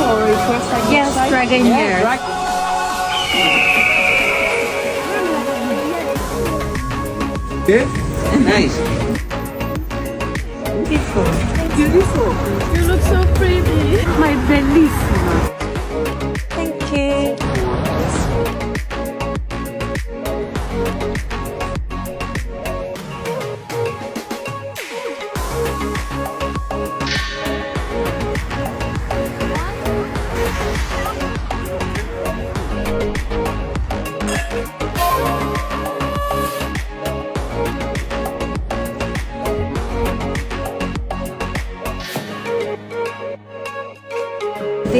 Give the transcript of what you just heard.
or it was like Yes, outside? dragon Yeah, hair. Okay? Nice. Beautiful. Beautiful. You look so pretty. My bellissima.